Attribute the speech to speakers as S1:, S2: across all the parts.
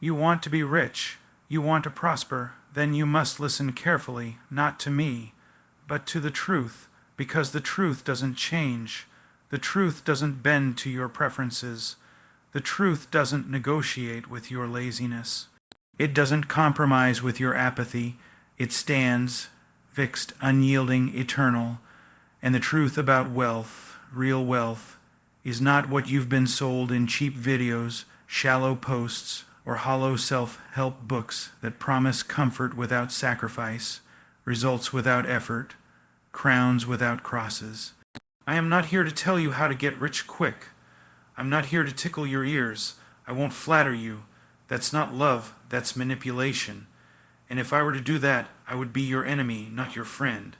S1: You want to be rich, you want to prosper, then you must listen carefully, not to me, but to the truth, because the truth doesn't change. The truth doesn't bend to your preferences. The truth doesn't negotiate with your laziness. It doesn't compromise with your apathy. It stands, fixed, unyielding, eternal. And the truth about wealth, real wealth, is not what you've been sold in cheap videos, shallow posts, or hollow self-help books that promise comfort without sacrifice, results without effort, crowns without crosses. I am not here to tell you how to get rich quick. I'm not here to tickle your ears. I won't flatter you. That's not love, that's manipulation. And if I were to do that, I would be your enemy, not your friend.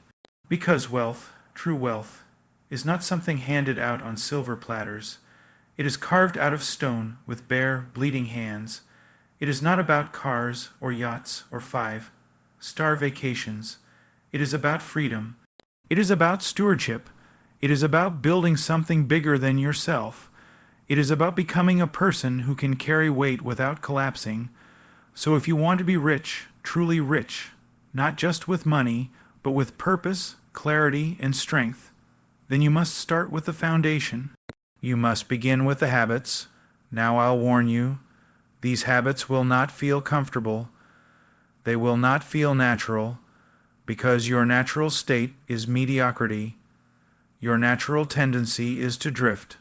S1: Because wealth, true wealth, is not something handed out on silver platters. It is carved out of stone with bare, bleeding hands. It is not about cars or yachts or five-star vacations. It is about freedom. It is about stewardship. It is about building something bigger than yourself. It is about becoming a person who can carry weight without collapsing. So if you want to be rich, truly rich, not just with money, but with purpose, clarity, and strength, then you must start with the foundation. You must begin with the habits. Now I'll warn you, these habits will not feel comfortable. They will not feel natural, because your natural state is mediocrity. Your natural tendency is to drift,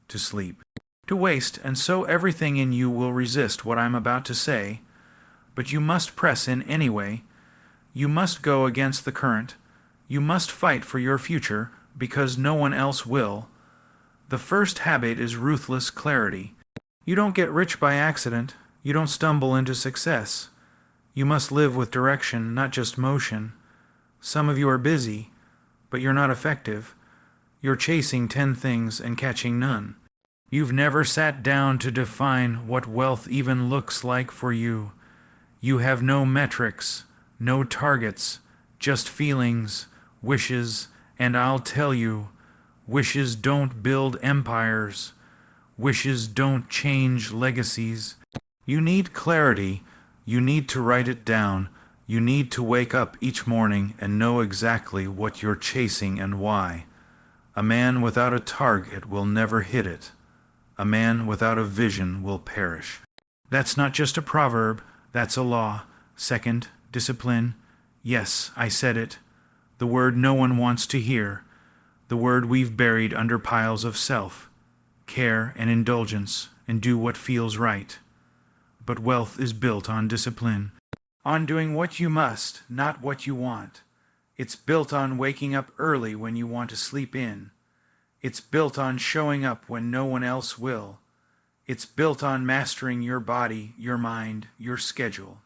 S1: to sleep, to waste, and so everything in you will resist what I'm about to say. But you must press in anyway. You must go against the current. You must fight for your future, because no one else will. The first habit is ruthless clarity. You don't get rich by accident. You don't stumble into success. You must live with direction, not just motion. Some of you are busy, but you're not effective. You're chasing 10 things and catching none. You've never sat down to define what wealth even looks like for you. You have no metrics, no targets, just feelings, wishes, and I'll tell you, wishes don't build empires. Wishes don't change legacies. You need clarity. You need to write it down. You need to wake up each morning and know exactly what you're chasing and why. A man without a target will never hit it. A man without a vision will perish. That's not just a proverb, that's a law. Second, discipline. Yes, I said it. The word no one wants to hear. The word we've buried under piles of self, care, and indulgence, and do what feels right. But wealth is built on discipline. On doing what you must, not what you want. It's built on waking up early when you want to sleep in. It's built on showing up when no one else will. It's built on mastering your body, your mind, your schedule.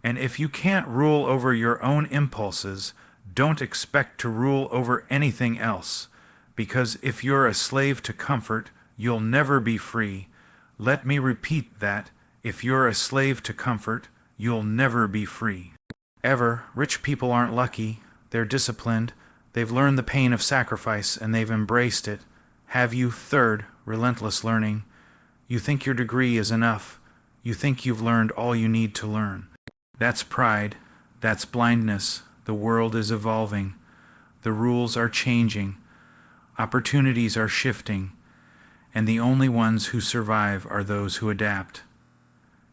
S1: And if you can't rule over your own impulses, don't expect to rule over anything else. Because if you're a slave to comfort, you'll never be free. Let me repeat that. If you're a slave to comfort, you'll never be free. Rich people aren't lucky. They're disciplined. They've learned the pain of sacrifice, and they've embraced it. Have you? Third, relentless learning. You think your degree is enough. You think you've learned all you need to learn. That's pride. That's blindness. The world is evolving. The rules are changing. Opportunities are shifting. And the only ones who survive are those who adapt.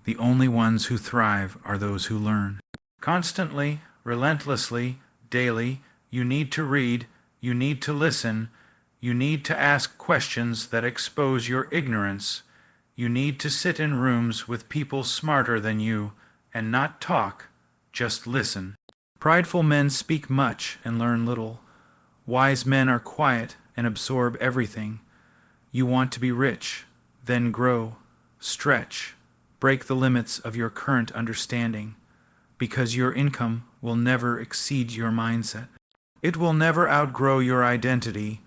S1: The only ones who thrive are those who learn. Constantly, relentlessly, daily, you need to read, you need to listen, you need to ask questions that expose your ignorance. You need to sit in rooms with people smarter than you and not talk, just listen. Prideful men speak much and learn little. Wise men are quiet and absorb everything. You want to be rich, then grow, stretch, break the limits of your current understanding, because your income will never exceed your mindset. It will never outgrow your identity,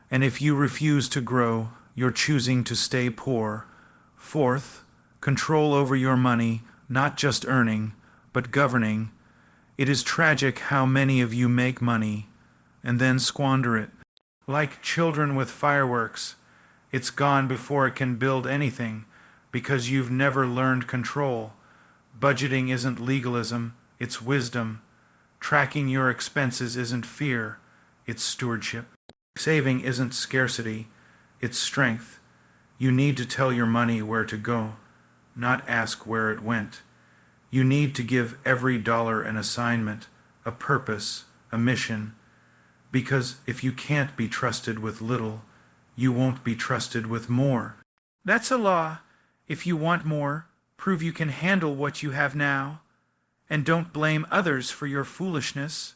S1: and if you refuse to grow, you're choosing to stay poor. Fourth, control over your money, not just earning, but governing. It is tragic how many of you make money and then squander it. Like children with fireworks, it's gone before it can build anything, because you've never learned control. Budgeting isn't legalism, it's wisdom. Tracking your expenses isn't fear, it's stewardship. Saving isn't scarcity, it's strength. You need to tell your money where to go, not ask where it went. You need to give every dollar an assignment, a purpose, a mission. Because if you can't be trusted with little, you won't be trusted with more. That's a law. If you want more, prove you can handle what you have now. And don't blame others for your foolishness.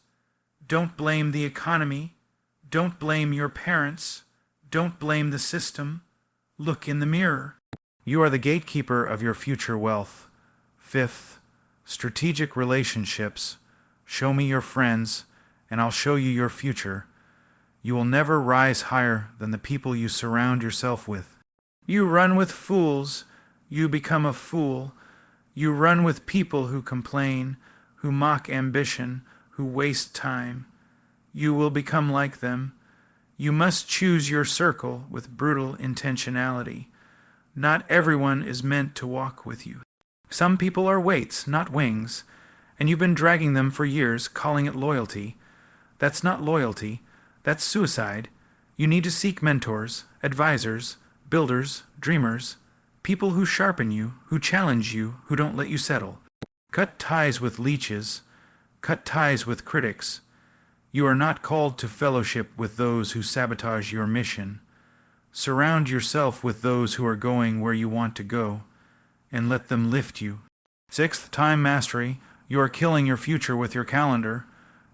S1: Don't blame the economy. Don't blame your parents. Don't blame the system. Look in the mirror. You are the gatekeeper of your future wealth. Fifth, strategic relationships. Show me your friends, and I'll show you your future. You will never rise higher than the people you surround yourself with. You run with fools, you become a fool. You run with people who complain, who mock ambition, who waste time. You will become like them. You must choose your circle with brutal intentionality. Not everyone is meant to walk with you. Some people are weights, not wings, and you've been dragging them for years, calling it loyalty. That's not loyalty. That's suicide. You need to seek mentors, advisors, builders, dreamers, people who sharpen you, who challenge you, who don't let you settle. Cut ties with leeches. Cut ties with critics. You are not called to fellowship with those who sabotage your mission. Surround yourself with those who are going where you want to go, and let them lift you. Sixth, time mastery. You are killing your future with your calendar.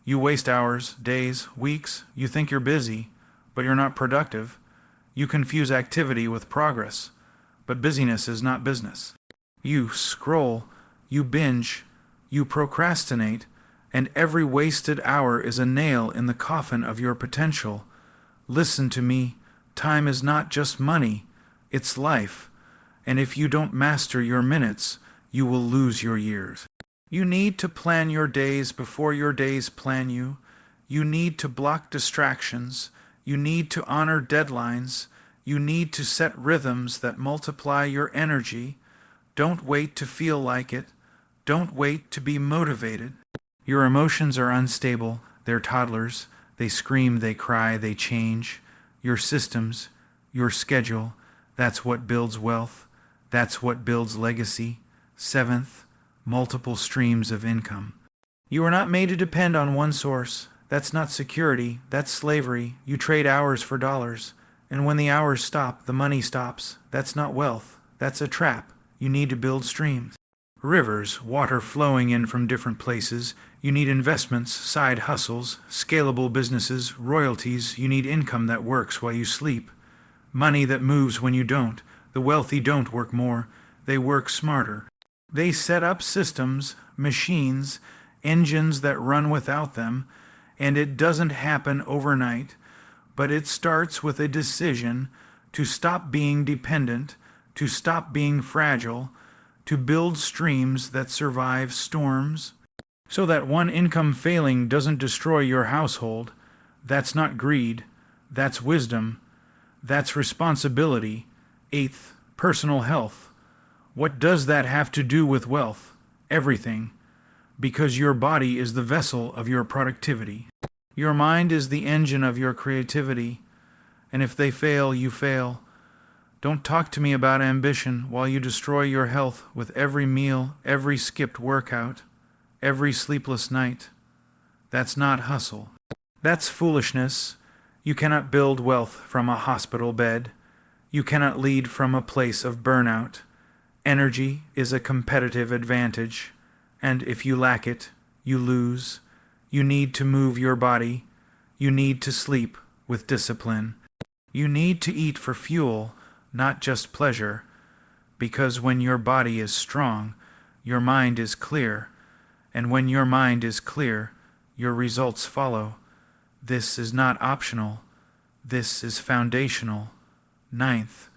S1: You waste hours, days, weeks. You think you're busy, but you're not productive. You confuse activity with progress, but busyness is not business. You scroll, you binge, you procrastinate, and every wasted hour is a nail in the coffin of your potential. Listen to me. Time is not just money, it's life. And if you don't master your minutes, you will lose your years. You need to plan your days before your days plan you. You need to block distractions. You need to honor deadlines. You need to set rhythms that multiply your energy. Don't wait to feel like it. Don't wait to be motivated. Your emotions are unstable. They're toddlers. They scream, they cry, they change. Your systems, your schedule, that's what builds wealth. That's what builds legacy. Seventh, multiple streams of income. You are not made to depend on one source. That's not security. That's slavery. You trade hours for dollars. And when the hours stop, the money stops. That's not wealth. That's a trap. You need to build streams. Rivers, water flowing in from different places. You need investments, side hustles, scalable businesses, royalties. You need income that works while you sleep. Money that moves when you don't. The wealthy don't work more. They work smarter. They set up systems, machines, engines that run without them, and it doesn't happen overnight, but it starts with a decision to stop being dependent, to stop being fragile, to build streams that survive storms, so that one income failing doesn't destroy your household. That's not greed, that's wisdom, that's responsibility. Eighth, personal health. What does that have to do with wealth? Everything. Because your body is the vessel of your productivity. Your mind is the engine of your creativity. And if they fail, you fail. Don't talk to me about ambition while you destroy your health with every meal, every skipped workout, every sleepless night. That's not hustle. That's foolishness. You cannot build wealth from a hospital bed. You cannot lead from a place of burnout. Energy is a competitive advantage, and if you lack it, you lose. You need to move your body. You need to sleep with discipline. You need to eat for fuel, not just pleasure, because when your body is strong, your mind is clear, and when your mind is clear, your results follow. This is not optional. This is foundational. Ninth,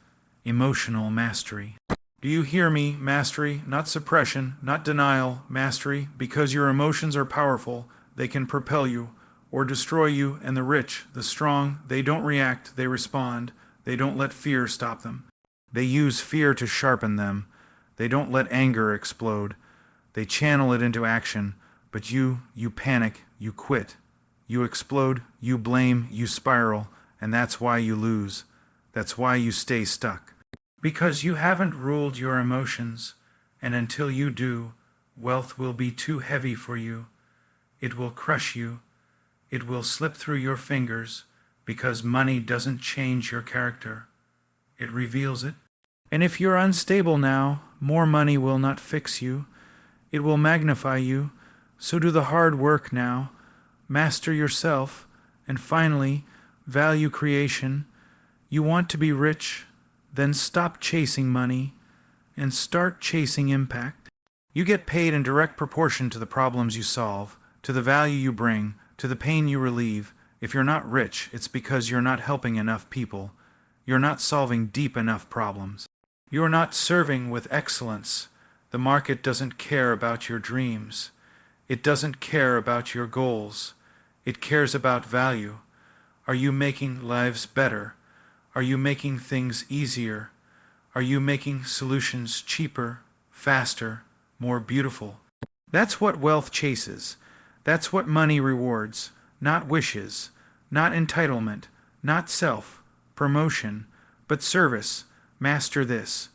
S1: emotional mastery. Do you hear me? Mastery, not suppression, not denial, mastery, because your emotions are powerful. They can propel you or destroy you, and the rich, the strong, they don't react, they respond. They don't let fear stop them. They use fear to sharpen them. They don't let anger explode. They channel it into action, but you panic, you quit. You explode, you blame, you spiral, and that's why you lose. That's why you stay stuck. Because you haven't ruled your emotions, and until you do, wealth will be too heavy for you. It will crush you. It will slip through your fingers, because money doesn't change your character. It reveals it. And if you're unstable now, more money will not fix you. It will magnify you. So do the hard work now. Master yourself. And finally, value creation. You want to be rich? Then stop chasing money and start chasing impact. You get paid in direct proportion to the problems you solve, to the value you bring, to the pain you relieve. If you're not rich, it's because you're not helping enough people. You're not solving deep enough problems. You're not serving with excellence. The market doesn't care about your dreams. It doesn't care about your goals. It cares about value. Are you making lives better? Are you making things easier? Are you making solutions cheaper, faster, more beautiful? That's what wealth chases. That's what money rewards. Not wishes, not entitlement, not self-promotion, but service. Master this,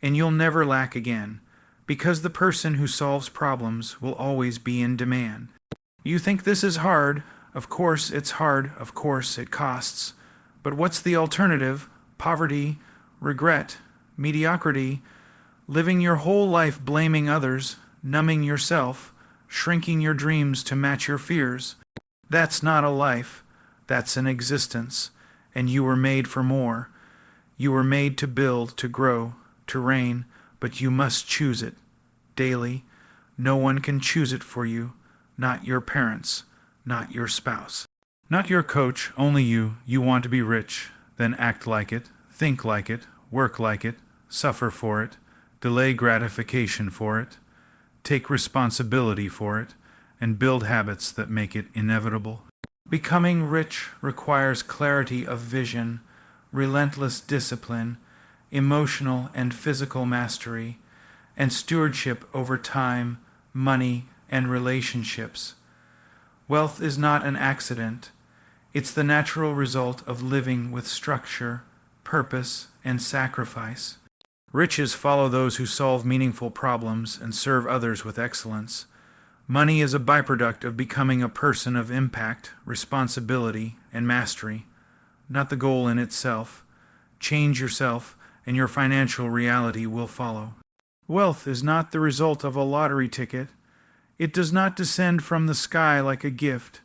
S1: and you'll never lack again, because the person who solves problems will always be in demand. You think this is hard? Of course it's hard, of course it costs. But what's the alternative? Poverty, regret, mediocrity, living your whole life blaming others, numbing yourself, shrinking your dreams to match your fears. That's not a life, that's an existence, and you were made for more. You were made to build, to grow, to reign, but you must choose it, daily. No one can choose it for you, not your parents, not your spouse. Not your coach, only you. You want to be rich, then act like it, think like it, work like it, suffer for it, delay gratification for it, take responsibility for it, and build habits that make it inevitable. Becoming rich requires clarity of vision, relentless discipline, emotional and physical mastery, and stewardship over time, money, and relationships. Wealth is not an accident. It's the natural result of living with structure, purpose, and sacrifice. Riches follow those who solve meaningful problems and serve others with excellence. Money is a byproduct of becoming a person of impact, responsibility, and mastery, not the goal in itself. Change yourself, and your financial reality will follow. Wealth is not the result of a lottery ticket. It does not descend from the sky like a gift.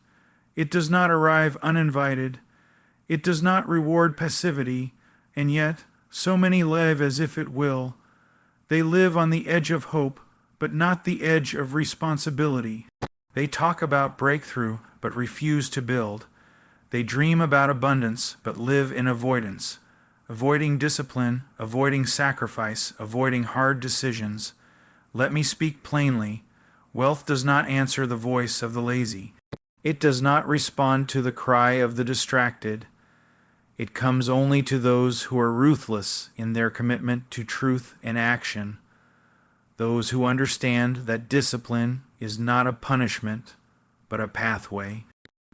S1: It does not arrive uninvited. It does not reward passivity, and yet so many live as if it will. They live on the edge of hope, but not the edge of responsibility. They talk about breakthrough, but refuse to build. They dream about abundance, but live in avoidance, avoiding discipline, avoiding sacrifice, avoiding hard decisions. Let me speak plainly. Wealth does not answer the voice of the lazy. It does not respond to the cry of the distracted. It comes only to those who are ruthless in their commitment to truth and action, those who understand that discipline is not a punishment, but a pathway,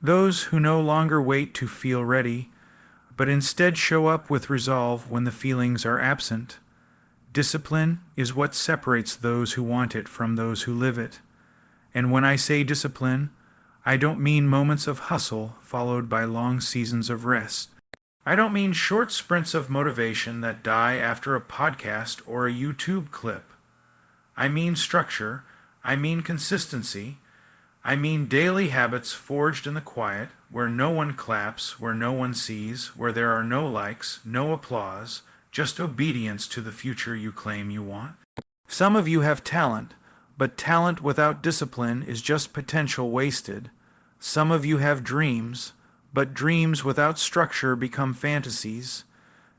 S1: those who no longer wait to feel ready, but instead show up with resolve when the feelings are absent. Discipline is what separates those who want it from those who live it. And when I say discipline, I don't mean moments of hustle followed by long seasons of rest. I don't mean short sprints of motivation that die after a podcast or a YouTube clip. I mean structure. I mean consistency. I mean daily habits forged in the quiet, where no one claps, where no one sees, where there are no likes, no applause, just obedience to the future you claim you want. Some of you have talent, but talent without discipline is just potential wasted. Some of you have dreams, but dreams without structure become fantasies.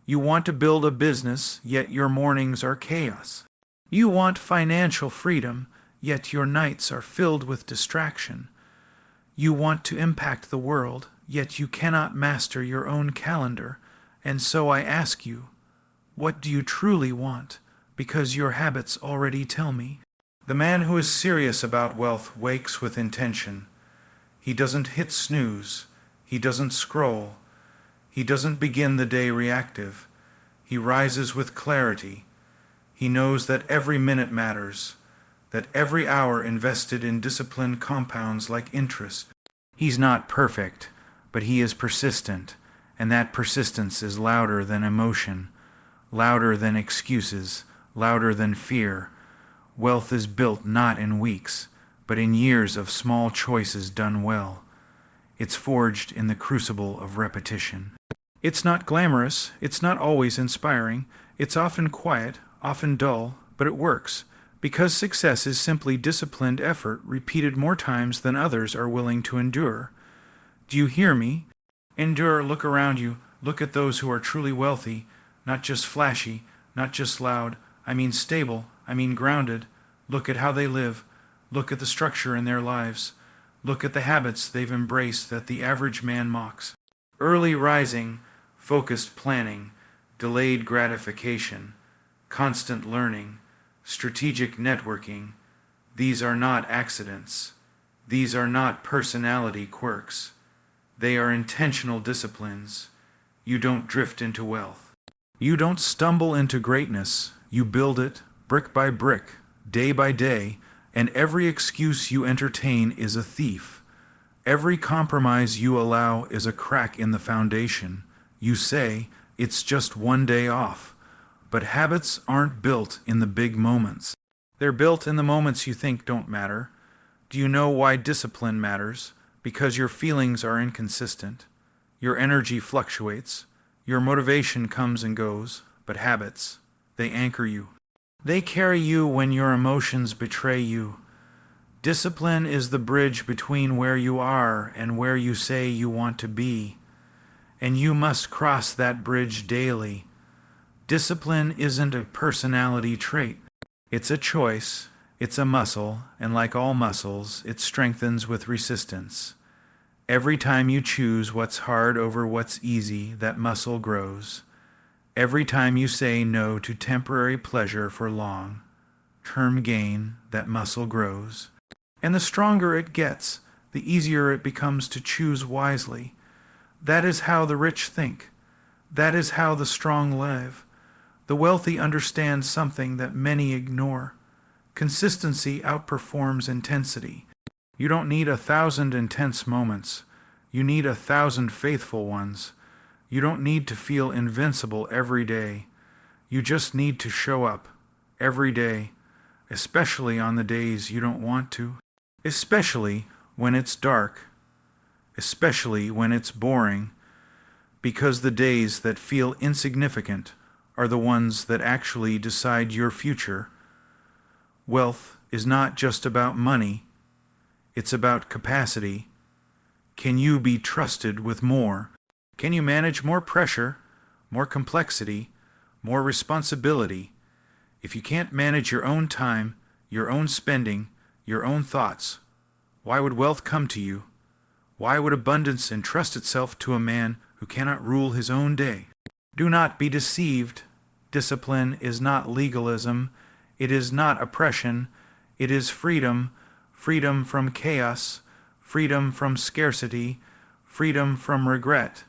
S1: You want to build a business, yet your mornings are chaos. You want financial freedom, yet your nights are filled with distraction. You want to impact the world, yet you cannot master your own calendar. And so I ask you, what do you truly want? Because your habits already tell me. The man who is serious about wealth wakes with intention. He doesn't hit snooze. He doesn't scroll. He doesn't begin the day reactive. He rises with clarity. He knows that every minute matters, that every hour invested in discipline compounds like interest. He's not perfect, but he is persistent, and that persistence is louder than emotion, louder than excuses, louder than fear. Wealth is built not in weeks, but in years of small choices done well. It's forged in the crucible of repetition. It's not glamorous, it's not always inspiring, it's often quiet, often dull, but it works, because success is simply disciplined effort repeated more times than others are willing to endure. Do you hear me? Endure, look around you, look at those who are truly wealthy, not just flashy, not just loud, I mean stable, I mean grounded. Look at how they live, look at the structure in their lives, look at the habits they've embraced that the average man mocks. Early rising, focused planning, delayed gratification, constant learning, strategic networking, these are not accidents. These are not personality quirks. They are intentional disciplines. You don't drift into wealth. You don't stumble into greatness. You build it, brick by brick, day by day, and every excuse you entertain is a thief. Every compromise you allow is a crack in the foundation. You say, it's just one day off. But habits aren't built in the big moments. They're built in the moments you think don't matter. Do you know why discipline matters? Because your feelings are inconsistent. Your energy fluctuates. Your motivation comes and goes. But habits, they anchor you. They carry you when your emotions betray you. Discipline is the bridge between where you are and where you say you want to be. And you must cross that bridge daily. Discipline isn't a personality trait. It's a choice, it's a muscle, and like all muscles, it strengthens with resistance. Every time you choose what's hard over what's easy, that muscle grows. Every time you say no to temporary pleasure for long-term gain, that muscle grows. And the stronger it gets, the easier it becomes to choose wisely. That is how the rich think. That is how the strong live. The wealthy understand something that many ignore. Consistency outperforms intensity. You don't need 1,000 intense moments. You need 1,000 faithful ones. You don't need to feel invincible every day. You just need to show up every day, especially on the days you don't want to, especially when it's dark, especially when it's boring, because the days that feel insignificant are the ones that actually decide your future. Wealth is not just about money, it's about capacity. Can you be trusted with more? Can you manage more pressure, more complexity, more responsibility? If you can't manage your own time, your own spending, your own thoughts, why would wealth come to you? Why would abundance entrust itself to a man who cannot rule his own day? Do not be deceived. Discipline is not legalism. It is not oppression. It is freedom. Freedom from chaos. Freedom from scarcity. Freedom from regret.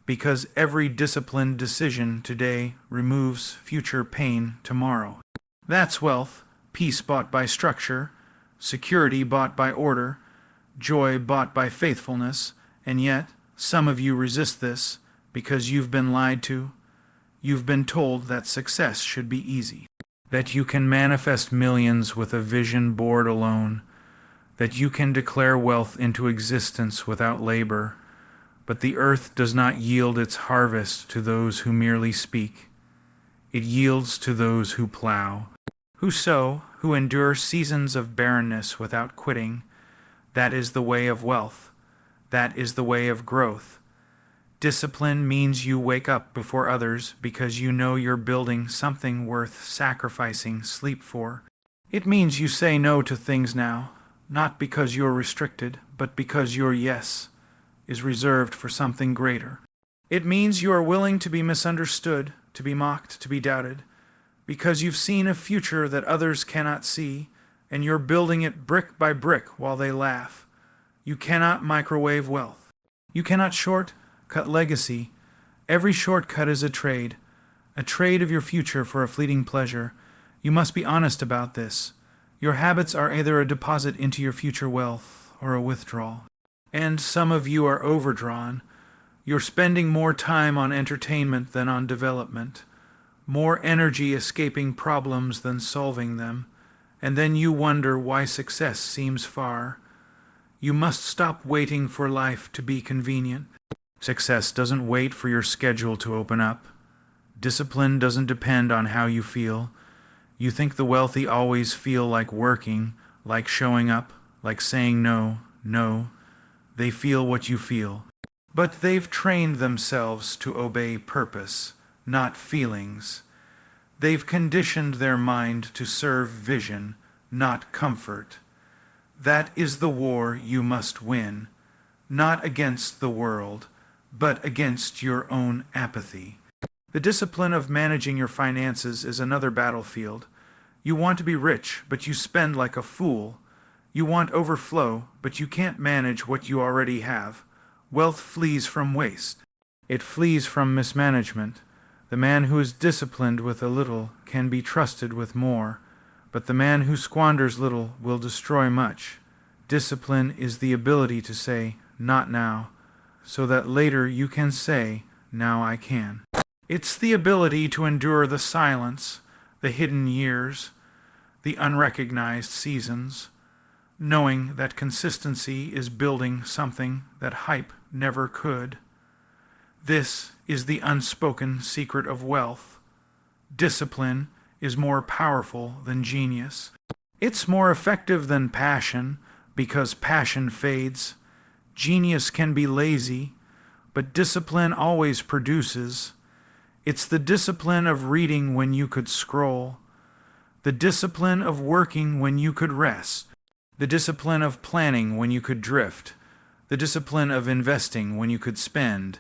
S1: Because every disciplined decision today removes future pain tomorrow. That's wealth. Peace bought by structure. Security bought by order. Joy bought by faithfulness. And yet, some of you resist this because you've been lied to. You've been told that success should be easy, that you can manifest millions with a vision board alone, that you can declare wealth into existence without labor. But the earth does not yield its harvest to those who merely speak. It yields to those who plow, who sow, who endure seasons of barrenness without quitting. That is the way of wealth. That is the way of growth. Discipline means you wake up before others because you know you're building something worth sacrificing sleep for. It means you say no to things now, not because you're restricted, but because your yes is reserved for something greater. It means you are willing to be misunderstood, to be mocked, to be doubted, because you've seen a future that others cannot see, and you're building it brick by brick while they laugh. You cannot microwave wealth. You cannot short-cut legacy. Every shortcut is a trade of your future for a fleeting pleasure. You must be honest about this. Your habits are either a deposit into your future wealth or a withdrawal. And some of you are overdrawn. You're spending more time on entertainment than on development, more energy escaping problems than solving them, and then you wonder why success seems far. You must stop waiting for life to be convenient. Success doesn't wait for your schedule to open up. Discipline doesn't depend on how you feel. You think the wealthy always feel like working, like showing up, like saying no. No, they feel what you feel. But they've trained themselves to obey purpose, not feelings. They've conditioned their mind to serve vision, not comfort. That is the war you must win, not against the world, but against your own apathy. The discipline of managing your finances is another battlefield. You want to be rich, but you spend like a fool. You want overflow, but you can't manage what you already have. Wealth flees from waste. It flees from mismanagement. The man who is disciplined with a little can be trusted with more, but the man who squanders little will destroy much. Discipline is the ability to say, not now, so that later you can say, now I can. It's the ability to endure the silence, the hidden years, the unrecognized seasons, knowing that consistency is building something that hype never could. This is the unspoken secret of wealth. Discipline is more powerful than genius. It's more effective than passion, because passion fades. Genius can be lazy, but discipline always produces. It's the discipline of reading when you could scroll, the discipline of working when you could rest, the discipline of planning when you could drift, the discipline of investing when you could spend,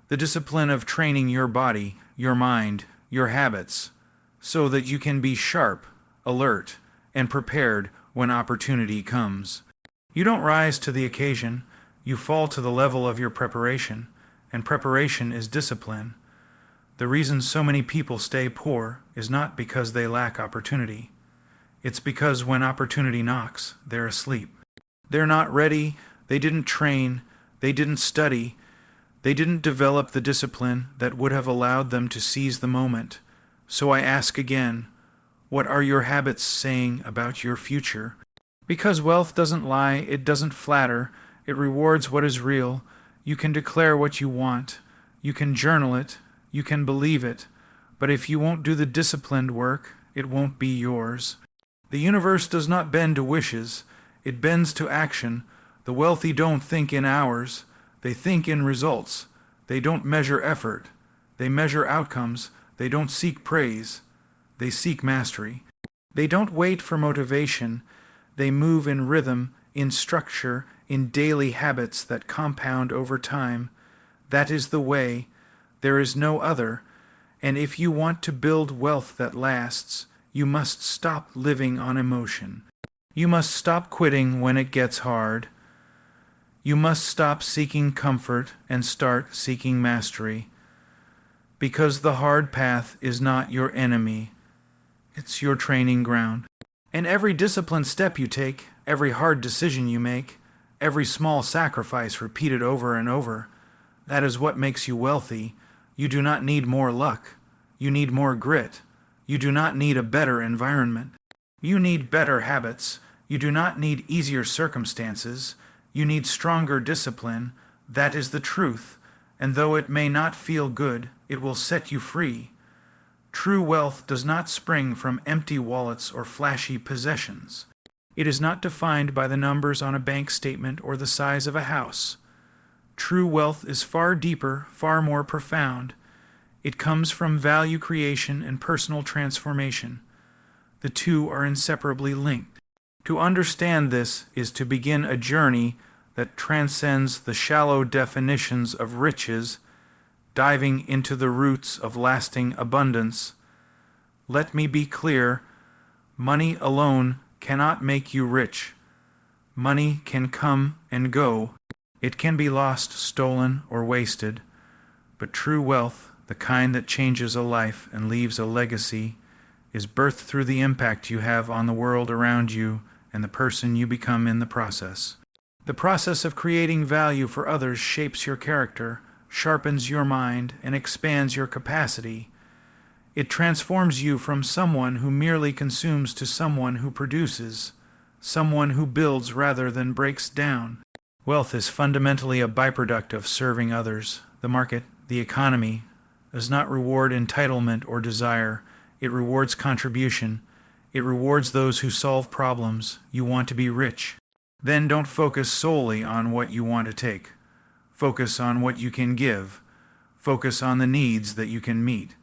S1: the discipline of training your body, your mind, your habits, so that you can be sharp, alert, and prepared when opportunity comes. You don't rise to the occasion, you fall to the level of your preparation, and preparation is discipline. The reason so many people stay poor is not because they lack opportunity. It's because when opportunity knocks, they're asleep. They're not ready, they didn't train, they didn't study, they didn't develop the discipline that would have allowed them to seize the moment. So I ask again, what are your habits saying about your future? Because wealth doesn't lie, it doesn't flatter, it rewards what is real. You can declare what you want, you can journal it, you can believe it, but if you won't do the disciplined work, it won't be yours. The universe does not bend to wishes, it bends to action. The wealthy don't think in hours, they think in results. They don't measure effort, they measure outcomes. They don't seek praise, they seek mastery. They don't wait for motivation, they move in rhythm, in structure, in daily habits that compound over time. That is the way. There is no other, and if you want to build wealth that lasts, you must stop living on emotion. You must stop quitting when it gets hard. You must stop seeking comfort and start seeking mastery. Because the hard path is not your enemy, it's your training ground. And every disciplined step you take, every hard decision you make, every small sacrifice repeated over and over, that is what makes you wealthy. You do not need more luck. You need more grit. You do not need a better environment. You need better habits. You do not need easier circumstances. You need stronger discipline. That is the truth. And though it may not feel good, it will set you free. True wealth does not spring from empty wallets or flashy possessions. It is not defined by the numbers on a bank statement or the size of a house. True wealth is far deeper, far more profound. It comes from value creation and personal transformation. The two are inseparably linked. To understand this is to begin a journey that transcends the shallow definitions of riches, diving into the roots of lasting abundance. Let me be clear, money alone cannot make you rich. Money can come and go. It can be lost, stolen, or wasted. But true wealth, the kind that changes a life and leaves a legacy, is birthed through the impact you have on the world around you and the person you become in the process. The process of creating value for others shapes your character, sharpens your mind, and expands your capacity. It transforms you from someone who merely consumes to someone who produces, someone who builds rather than breaks down. Wealth is fundamentally a byproduct of serving others. The market, the economy, does not reward entitlement or desire. It rewards contribution. It rewards those who solve problems. You want to be rich. Then don't focus solely on what you want to take. Focus on what you can give. Focus on the needs that you can meet.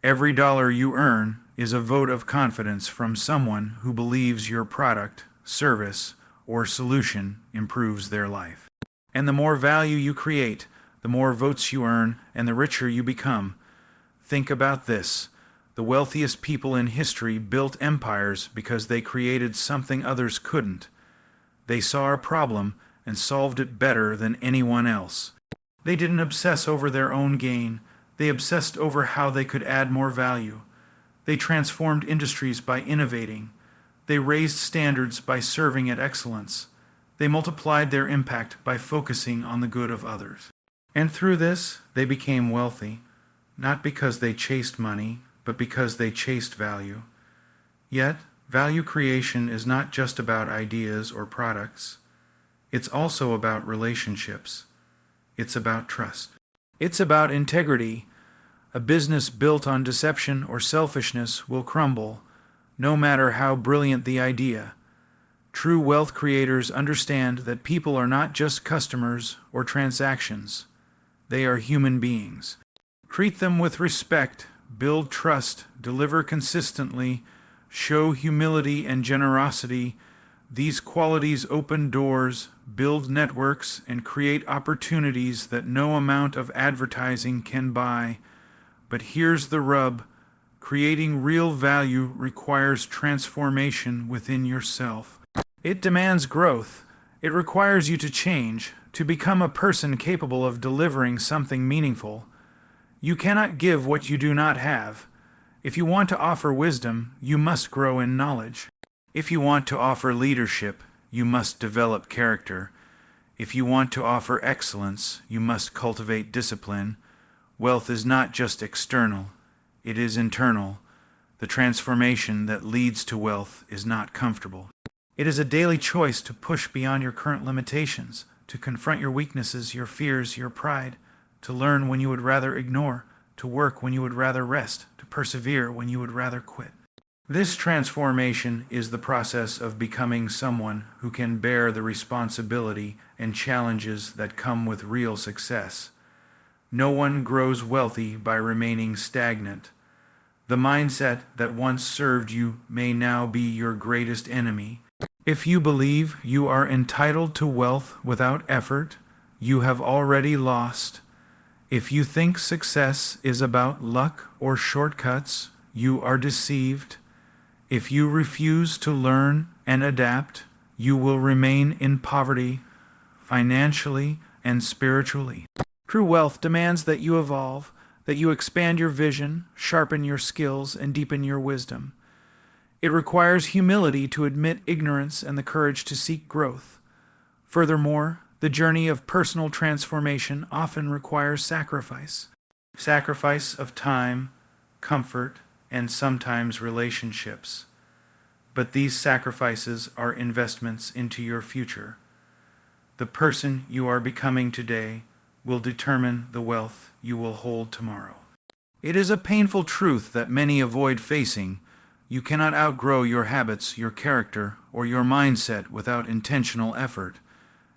S1: Every dollar you earn is a vote of confidence from someone who believes your product, service, or solution improves their life. And the more value you create, the more votes you earn, and the richer you become. Think about this. The wealthiest people in history built empires because they created something others couldn't. They saw a problem and solved it better than anyone else. They didn't obsess over their own gain. They obsessed over how they could add more value. They transformed industries by innovating. They raised standards by serving at excellence. They multiplied their impact by focusing on the good of others. And through this, they became wealthy, not because they chased money, but because they chased value. Yet, value creation is not just about ideas or products. It's also about relationships. It's about trust. It's about integrity. A business built on deception or selfishness will crumble, no matter how brilliant the idea. True wealth creators understand that people are not just customers or transactions. They are human beings. Treat them with respect, build trust, deliver consistently, show humility and generosity. These qualities open doors, build networks, and create opportunities that no amount of advertising can buy. But here's the rub. Creating real value requires transformation within yourself. It demands growth. It requires you to change, to become a person capable of delivering something meaningful. You cannot give what you do not have. If you want to offer wisdom, you must grow in knowledge. If you want to offer leadership, you must develop character. If you want to offer excellence, you must cultivate discipline. Wealth is not just external, it is internal. The transformation that leads to wealth is not comfortable. It is a daily choice to push beyond your current limitations, to confront your weaknesses, your fears, your pride, to learn when you would rather ignore, to work when you would rather rest, to persevere when you would rather quit. This transformation is the process of becoming someone who can bear the responsibility and challenges that come with real success. No one grows wealthy by remaining stagnant. The mindset that once served you may now be your greatest enemy. If you believe you are entitled to wealth without effort, you have already lost. If you think success is about luck or shortcuts, you are deceived. If you refuse to learn and adapt, you will remain in poverty, financially and spiritually. True wealth demands that you evolve, that you expand your vision, sharpen your skills, and deepen your wisdom. It requires humility to admit ignorance and the courage to seek growth. Furthermore, the journey of personal transformation often requires sacrifice. Sacrifice of time, comfort, and sometimes relationships. But these sacrifices are investments into your future. The person you are becoming today will determine the wealth you will hold tomorrow. It is a painful truth that many avoid facing. You cannot outgrow your habits, your character, or your mindset without intentional effort.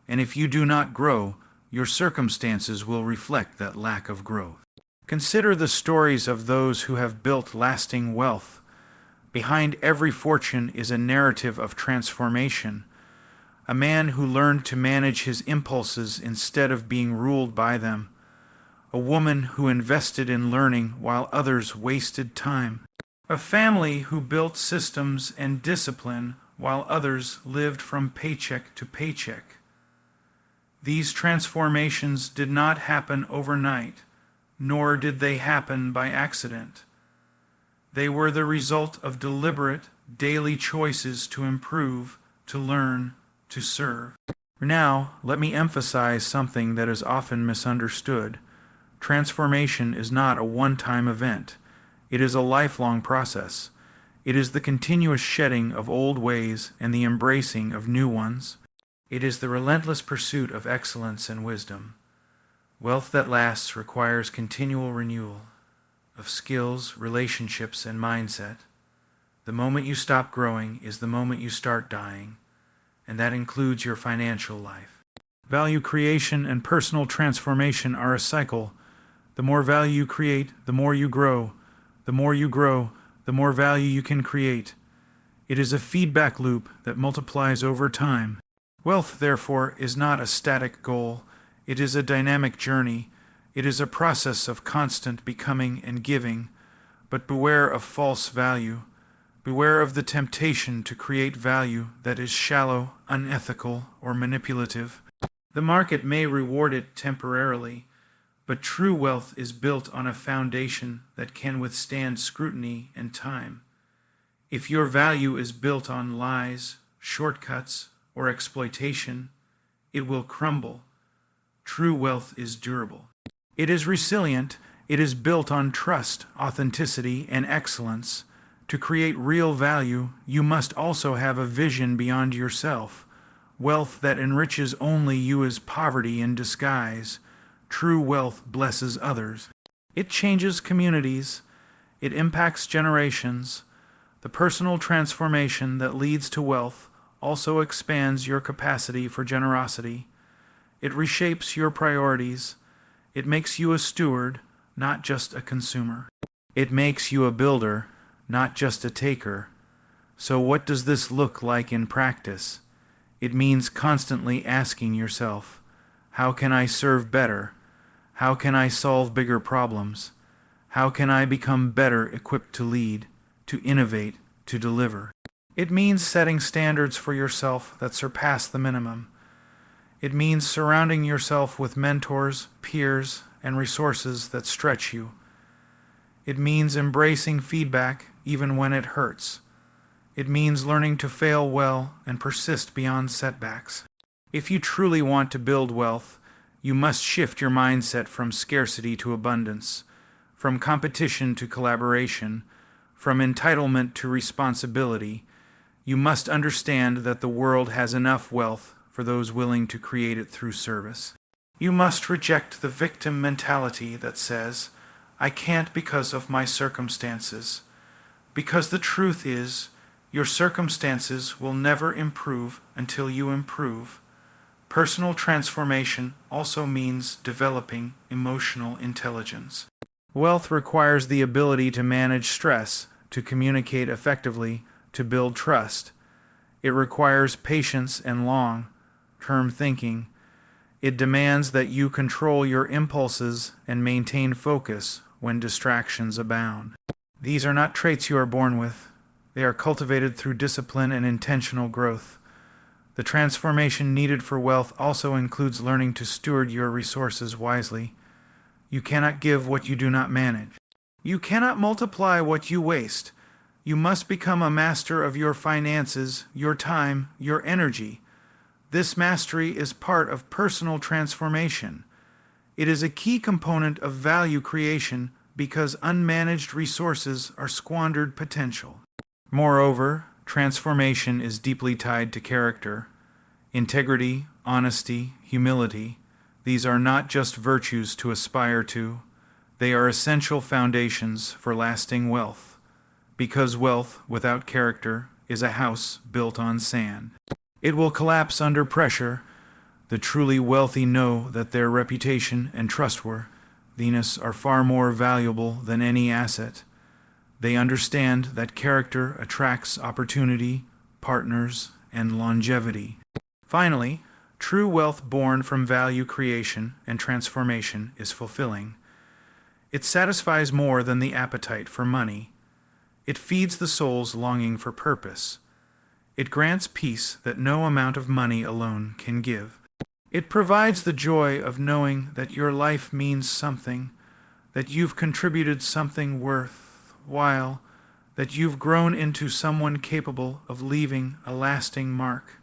S1: And if you do not grow, your circumstances will reflect that lack of growth. Consider the stories of those who have built lasting wealth. Behind every fortune is a narrative of transformation. A man who learned to manage his impulses instead of being ruled by them. A woman who invested in learning while others wasted time. A family who built systems and discipline while others lived from paycheck to paycheck. These transformations did not happen overnight, nor did they happen by accident. They were the result of deliberate, daily choices to improve, to learn, to serve. Now, let me emphasize something that is often misunderstood. Transformation is not a one-time event. It is a lifelong process. It is the continuous shedding of old ways and the embracing of new ones. It is the relentless pursuit of excellence and wisdom. Wealth that lasts requires continual renewal of skills, relationships, and mindset. The moment you stop growing is the moment you start dying, and that includes your financial life. Value creation and personal transformation are a cycle. The more value you create, the more you grow. The more you grow, the more value you can create. It is a feedback loop that multiplies over time. Wealth, therefore, is not a static goal. It is a dynamic journey. It is a process of constant becoming and giving. But beware of false value. Beware of the temptation to create value that is shallow, unethical, or manipulative. The market may reward it temporarily, but true wealth is built on a foundation that can withstand scrutiny and time. If your value is built on lies, shortcuts, or exploitation, it will crumble. True wealth is durable. It is resilient. It is built on trust, authenticity, and excellence. To create real value, you must also have a vision beyond yourself. Wealth that enriches only you is poverty in disguise. True wealth blesses others. It changes communities. It impacts generations. The personal transformation that leads to wealth also expands your capacity for generosity. It reshapes your priorities. It makes you a steward, not just a consumer. It makes you a builder, not just a taker. So what does this look like in practice? It means constantly asking yourself, how can I serve better? How can I solve bigger problems? How can I become better equipped to lead, to innovate, to deliver? It means setting standards for yourself that surpass the minimum. It means surrounding yourself with mentors, peers, and resources that stretch you. It means embracing feedback even when it hurts. It means learning to fail well and persist beyond setbacks. If you truly want to build wealth, you must shift your mindset from scarcity to abundance, from competition to collaboration, from entitlement to responsibility. You must understand that the world has enough wealth for those willing to create it through service. You must reject the victim mentality that says, I can't because of my circumstances. Because the truth is, your circumstances will never improve until you improve. Personal transformation also means developing emotional intelligence. Wealth requires the ability to manage stress, to communicate effectively, to build trust. It requires patience and long-term thinking. It demands that you control your impulses and maintain focus when distractions abound. These are not traits you are born with. They are cultivated through discipline and intentional growth. The transformation needed for wealth also includes learning to steward your resources wisely. You cannot give what you do not manage. You cannot multiply what you waste. You must become a master of your finances, your time, your energy. This mastery is part of personal transformation. It is a key component of value creation because unmanaged resources are squandered potential. Moreover, transformation is deeply tied to character. Integrity, honesty, humility, these are not just virtues to aspire to. They are essential foundations for lasting wealth. Because wealth without character is a house built on sand. It will collapse under pressure. The truly wealthy know that their reputation and trustworthiness are far more valuable than any asset. They understand that character attracts opportunity, partners, and longevity. Finally, true wealth born from value creation and transformation is fulfilling. It satisfies more than the appetite for money. It feeds the soul's longing for purpose. It grants peace that no amount of money alone can give. It provides the joy of knowing that your life means something, that you've contributed something worthwhile, that you've grown into someone capable of leaving a lasting mark.